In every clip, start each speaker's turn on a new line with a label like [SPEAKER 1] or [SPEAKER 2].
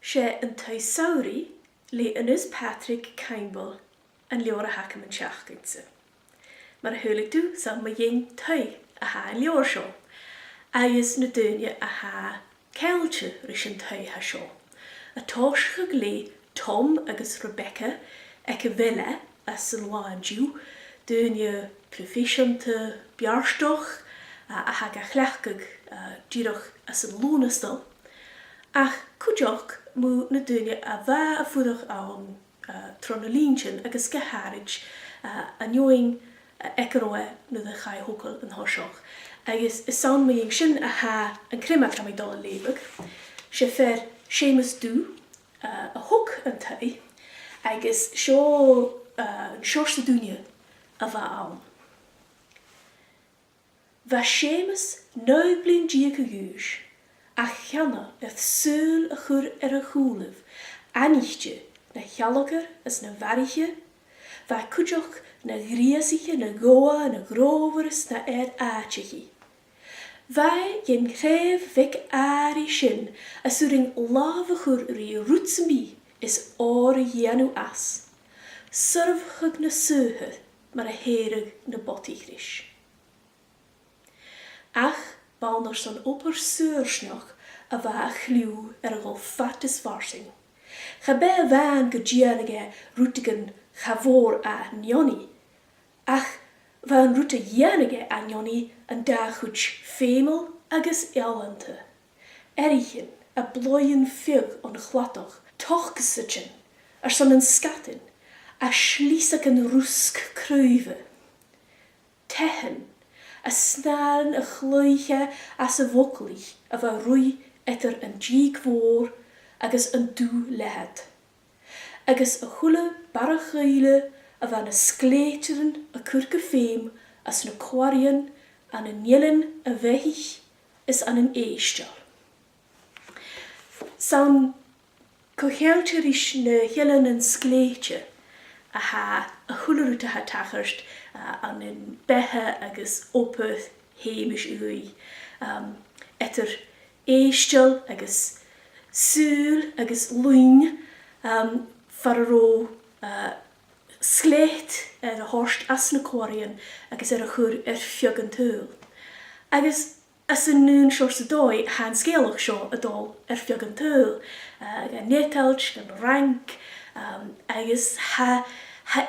[SPEAKER 1] sé an Taigh Samhraidh le Innes Patrick Campbell an leor a hacam an seachgainse. Mar a thuúlaigh tú sa ma dhéon Taigh a ha an leor seo, agus na duine a ha ceilte rís an Taigh ha seo. A táischa le Tom agus Rebecca ag a bhile as an láindiú, duine proficiente bearstoch a ha ga chleachgag díirech as an lúnastal, ach cúideach mú na duine a bheith a fuadach an tronalíntin agus go háirid a nioing ecaróe na de chai hócail an thoiseach. Agus is saon maíon sin a ha an Criomagan am dal lebeg, sé fer sémas dú a hook an Taigh, agus seo an seorsta duine a bheith an. Bheit sémas 9 bliain díag a dhúis, a cheanna súil a chur ar a chúlamh, anichte na chealagar as na bhariche, bheit cúideach na gríasiche na goa na gróveras na áitichi. Bheit gin chréibh vic ári sin as úring lábhachur rí rútsamí is ára dhéanú as. Surfchag na suúthe mar a héireg na botíghris. Ach, bánar san opar suúrsneach a bheit a chliú ar a ghol fatas farsing. Cha be a bhean go díanige rútigan chavór a nioni, ach bhean rúta dhéanige a nioni an dáchuid fémal agus ealanta. Erichin a bloion fiog an chlatach, tochgasitsin, ar san an scatin, a slísach an rúsc cruive. Tehan, a snarn a chluiche as a vocalí a bheith rúi etar an díg mhór agus an dú lehead. Agus a chula barachile a bheith na scléiterin a curca féim as na cwarian an an nielin a bheithich is an an éisteal. Sa'n cochéilte rís na hielin an scléite a ha a chularút a ha tachart an an bethe agus opeth héimiis ui. Etar éisteal agus súil agus luin fararó sléit ar a horst as na cwarian agus ar a chur ar fiog an túil. Agus as an nún seorsa dói han scéalach seo a dul ar fiog an túil. Gan netalt, gan rank, agus ha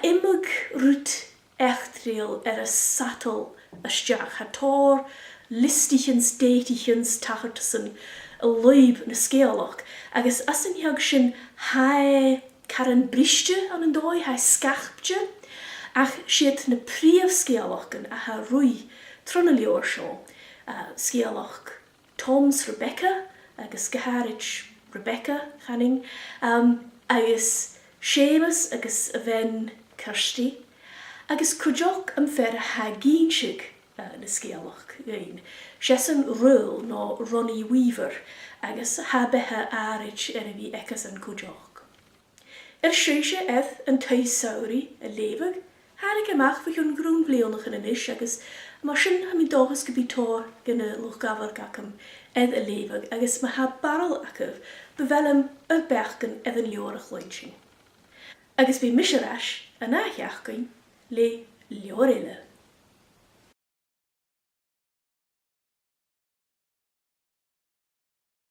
[SPEAKER 1] imig rút echtriel ar a satal isteach. Ha tór listichens, détichens tachartasan a leib na scéalach. Agus as an heag sin ha caran briste an an dói, ha scachpte, ach siad na príomh scéalachgan a ha rúi trona leor seo. Scéalach Tom's Rebecca agus goharid Rebecca channing, agus sémas agus a bhein Kirsty, agus cúideach am fer a ha gínsig na scéalach gain. Sesan rúil nó Ronnie Weaver agus ha bethe árid ar a bhí ecas an cúideach. Séise an Taigh Samhraidh a lebeg, hánig amach fa chun grún blianach in inis agus mar sin ha mi dogus go bítór gynna loch gafar gacam a lebeg agus ma ha baral acaf bevelum a bechgan an leorach loinsin. Agus bí miseras a nátheachgain le leorile.